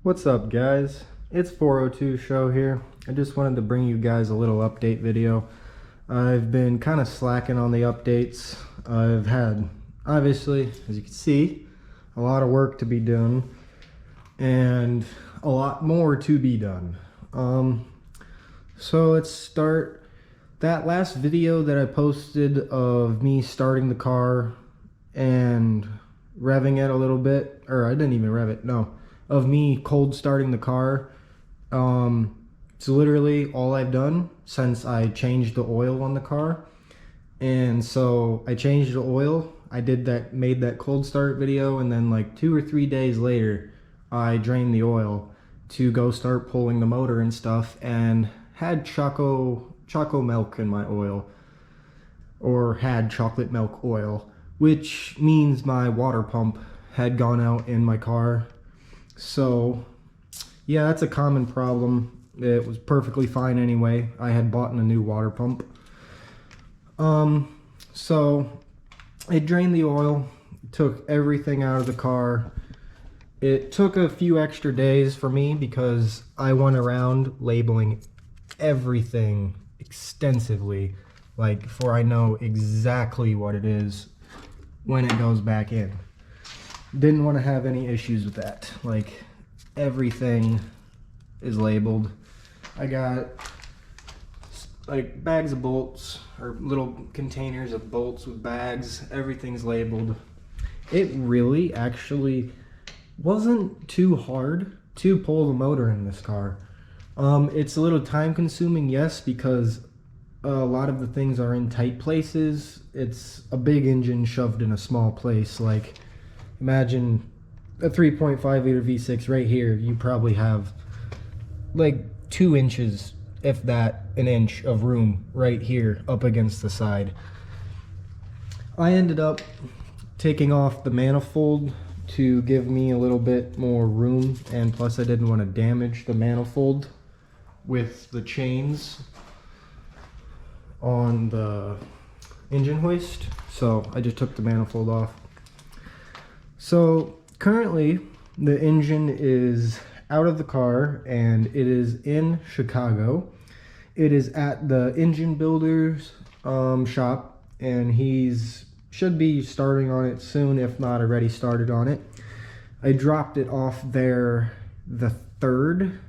What's up, guys? It's 402 Show here. I just wanted to bring you guys a little update video. I've been kind of slacking on the updates. I've had, obviously, as you can see, a lot of work to be done and a lot more to be done. So let's start. That last video that I posted of me starting the car and revving it a little bit, or I didn't even rev it, no, of me cold starting the car. It's literally all I've done since I changed the oil on the car. And so I changed the oil, I made that cold start video, and then like 2 or 3 days later I drained the oil to go start pulling the motor and stuff, and had choco milk in my oil, or had chocolate milk oil, which means my water pump had gone out in my car. So yeah, that's a common problem. It was perfectly fine anyway. I had bought a new water pump. So it drained the oil, took everything out of the car. It took a few extra days for me because I went around labeling everything extensively, like, for I know exactly what it is when it goes back in. Didn't want to have any issues with that. Like, everything is labeled. I got like bags of bolts, or little containers of bolts with bags. Everything's labeled. It really actually wasn't too hard to pull the motor in this car. It's a little time consuming, yes, because a lot of the things are in tight places. It's a big engine shoved in a small place. Like, imagine a 3.5 liter V6 right here. You probably have like 2 inches, if that, an inch of room right here up against the side. I ended up taking off the manifold to give me a little bit more room, and plus I didn't want to damage the manifold with the chains on the engine hoist, so I just took the manifold off. So currently the engine is out of the car and it is in Chicago. It is at the engine builder's shop, and should be starting on it soon, if not already started on it. I dropped it off there the 3rd,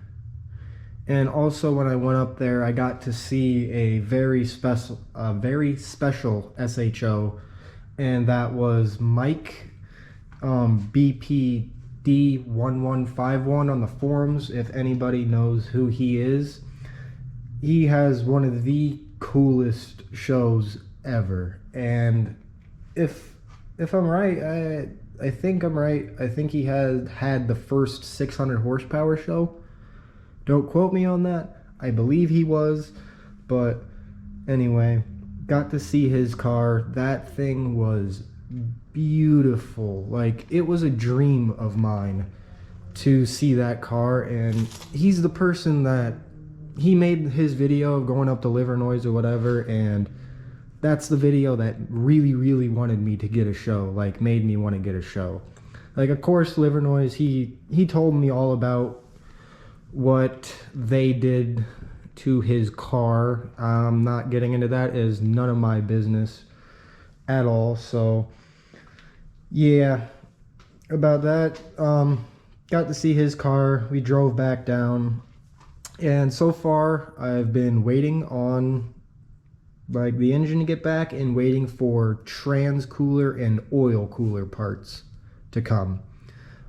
and also when I went up there I got to see a very special SHO, and that was Mike, Pt.2 on the forums. If anybody knows who he is, he has one of the coolest shows ever. And if I'm right, I think I'm right. I think he had the first 600 horsepower show. Don't quote me on that. I believe he was, but anyway, got to see his car. That thing was beautiful. Like, it was a dream of mine to see that car. And he's the person that, he made his video of going up to Livernois or whatever, and that's the video that really wanted me to get a show, like made me want to get a show. Like, of course, Livernois, he told me all about what they did to his car. I'm not getting into that, is none of my business at all. So yeah, about that, got to see his car. We drove back down, and so far I've been waiting on like the engine to get back and waiting for trans cooler and oil cooler parts to come.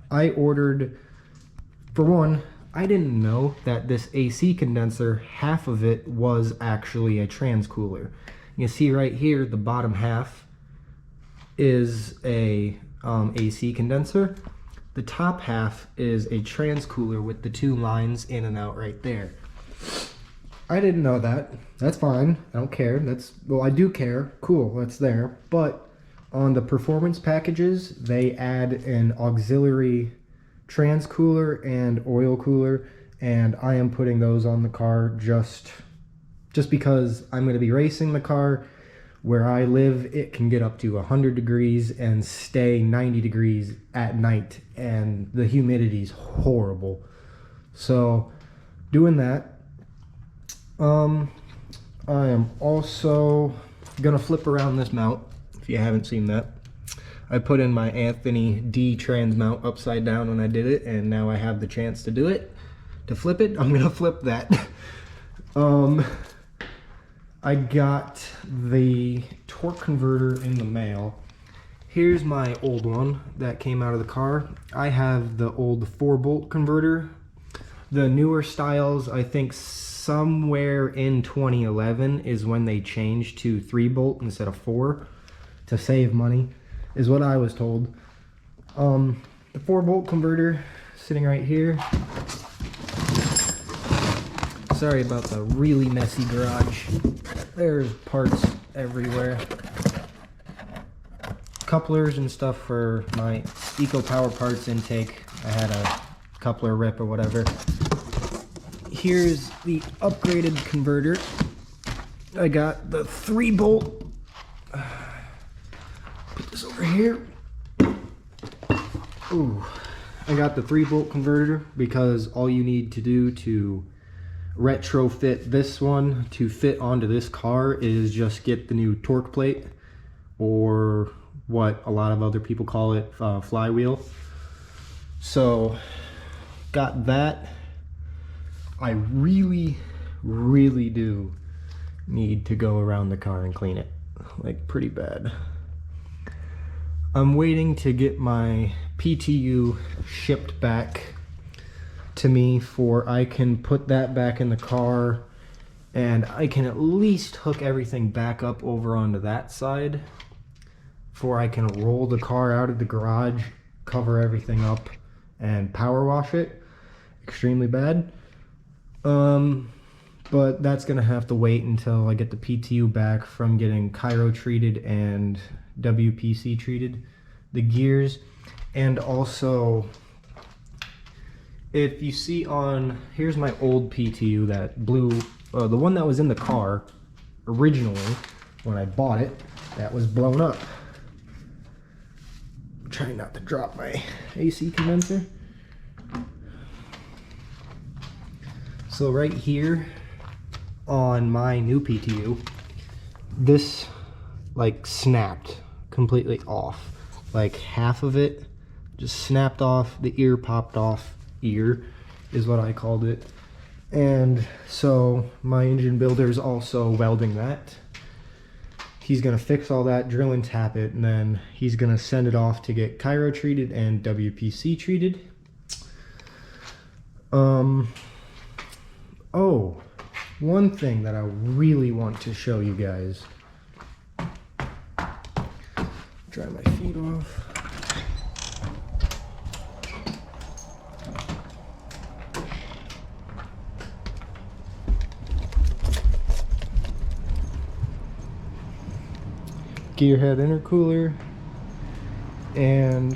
I ordered, for one, I didn't know that this AC condenser, half of it was actually a trans cooler. You see right here, the bottom half is a AC condenser. The top half is a trans cooler with the 2 lines in and out right there. I didn't know that. That's fine. I don't care. Well, I do care. Cool, that's there. But on the performance packages, they add an auxiliary trans cooler and oil cooler, and I am putting those on the car just because I'm going to be racing the car. Where I live, it can get up to 100 degrees and stay 90 degrees at night, and the humidity's horrible. So doing that. I am also gonna flip around this mount, if you haven't seen that. I put in my Anthony D trans mount upside down when I did it, and now I have the chance to do it. To flip it, I'm gonna flip that. I got the torque converter in the mail. Here's my old one that came out of the car. I have the old 4-bolt converter. The newer styles, I think somewhere in 2011 is when they changed to 3-bolt instead of 4 to save money, is what I was told. The 4-bolt converter sitting right here. Sorry about the really messy garage. There's parts everywhere. Couplers and stuff for my Eco Power Parts intake. I had a coupler rip or whatever. Here's the upgraded converter. I got the 3-bolt. Put this over here. Ooh. I got the 3-bolt converter because all you need to do to retrofit this one to fit onto this car is just get the new torque plate, or what a lot of other people call it, flywheel. So got that. I really do need to go around the car and clean it, like pretty bad. I'm waiting to get my PTU shipped back to me for I can put that back in the car, and I can at least hook everything back up over onto that side before I can roll the car out of the garage, cover everything up, and power wash it. Extremely bad. But that's gonna have to wait until I get the PTU back from getting Cairo treated and WPC treated, the gears. And also, if you see on, here's my old PTU, that blue, the one that was in the car originally when I bought it, that was blown up. I'm trying not to drop my AC condenser. So right here on my new PTU, this like snapped completely off. Like half of it just snapped off, the ear popped off. Ear is what I called it. And so my engine builder is also welding that. He's gonna fix all that, drill and tap it, and then he's gonna send it off to get Cairo treated and WPC treated. Oh, one thing that I really want to show you guys. Dry my feet off. Gearhead intercooler, and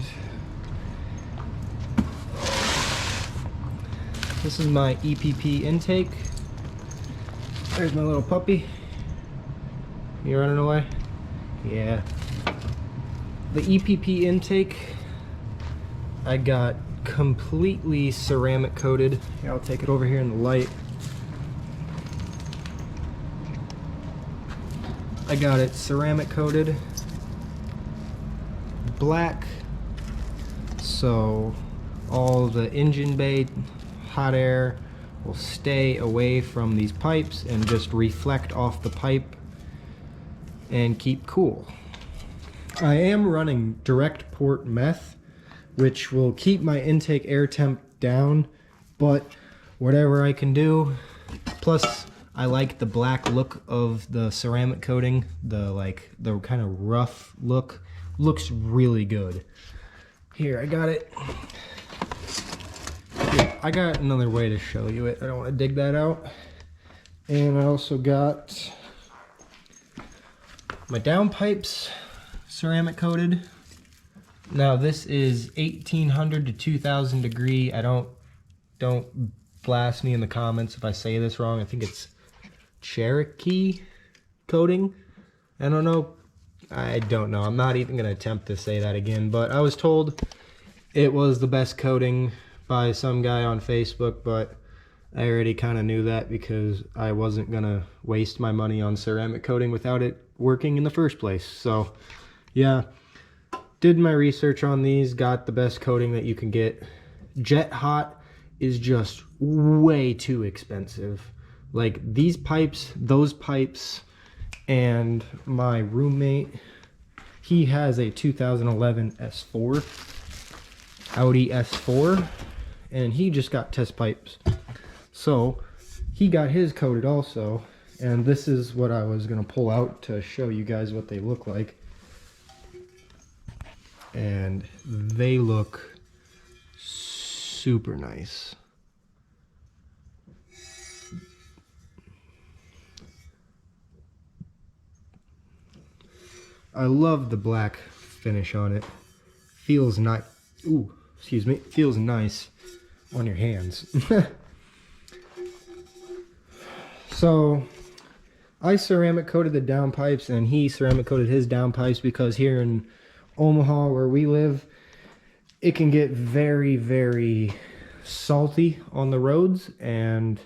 this is my EPP intake. There's my little puppy. You running away? Yeah. The EPP intake I got completely ceramic coated. Here, I'll take it over here in the light. I got it ceramic coated black, so all the engine bay hot air will stay away from these pipes and just reflect off the pipe and keep cool. I am running direct port meth, which will keep my intake air temp down, but whatever I can do. Plus I like the black look of the ceramic coating, the kind of rough look. Looks really good. Here, I got it. Here, I got another way to show you it. I don't want to dig that out. And I also got my downpipes ceramic coated. Now this is 1800 to 2000 degree. Don't blast me in the comments if I say this wrong. I think it's Cherokee coating. I don't know. I'm not even gonna attempt to say that again, but I was told it was the best coating by some guy on Facebook, but I already kind of knew that because I wasn't gonna waste my money on ceramic coating without it working in the first place. So yeah, did my research on these, got the best coating that you can get. Jet Hot is just way too expensive. Like these pipes, those pipes, and my roommate, he has a 2011 S4, Audi S4, and he just got test pipes. So he got his coated also, and this is what I was gonna pull out to show you guys what they look like. And they look super nice. I love the black finish on it. Feels nice. Ooh, excuse me. Feels nice on your hands. So I ceramic coated the downpipes and he ceramic coated his downpipes because here in Omaha where we live, it can get very, very salty on the roads. And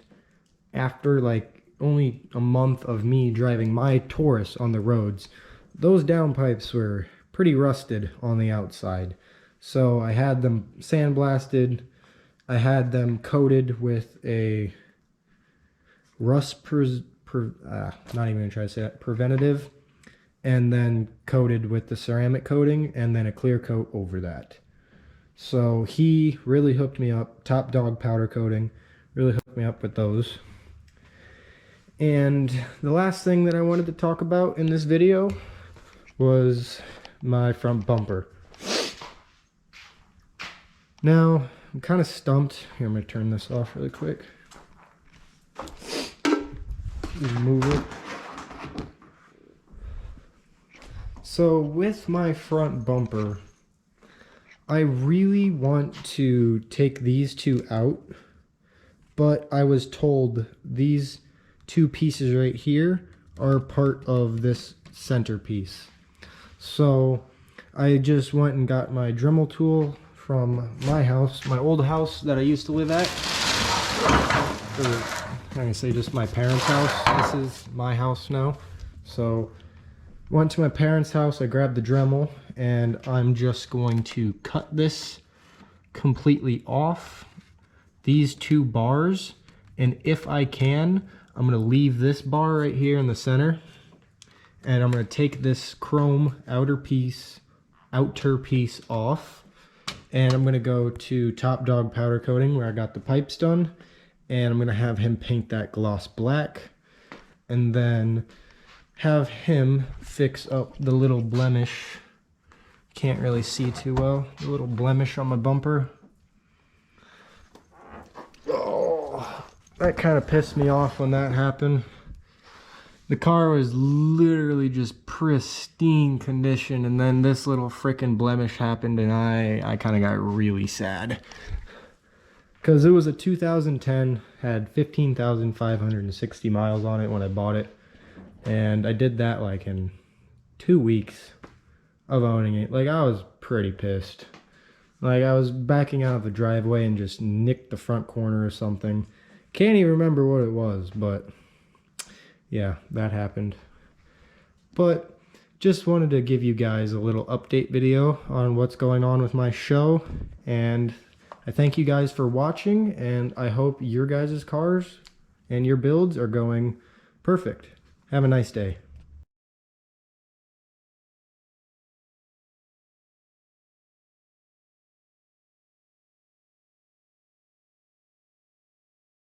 after like only a month of me driving my Taurus on the roads, those downpipes were pretty rusted on the outside. So I had them sandblasted. I had them coated with a rust not even gonna try to say that, preventative, and then coated with the ceramic coating and then a clear coat over that. So he really hooked me up. Top Dog powder coating really hooked me up with those. And the last thing that I wanted to talk about in this video was my front bumper. Now I'm kind of stumped. Here, I'm gonna turn this off really quick. Move it. So with my front bumper, I really want to take these two out, but I was told these two pieces right here are part of this centerpiece. So I just went and got my Dremel tool from my house, my old house that I used to live at. I'm gonna say just my parents' house. This is my house now. So went to my parents' house, I grabbed the Dremel, and I'm just going to cut this completely off, these two bars, and if I can, I'm gonna leave this bar right here in the center, and I'm gonna take this chrome outer piece off, and I'm gonna go to Top Dog powder coating where I got the pipes done, and I'm gonna have him paint that gloss black, and then have him fix up the little blemish. Can't really see too well, the little blemish on my bumper. Oh, that kind of pissed me off when that happened. The car was literally just pristine condition, and then this little frickin' blemish happened, and I kind of got really sad. Because it was a 2010, had 15,560 miles on it when I bought it. And I did that like in 2 weeks of owning it. Like I was pretty pissed. Like I was backing out of the driveway and just nicked the front corner or something. Can't even remember what it was, but yeah, that happened. But just wanted to give you guys a little update video on what's going on with my show. And I thank you guys for watching, and I hope your guys' cars and your builds are going perfect. Have a nice day.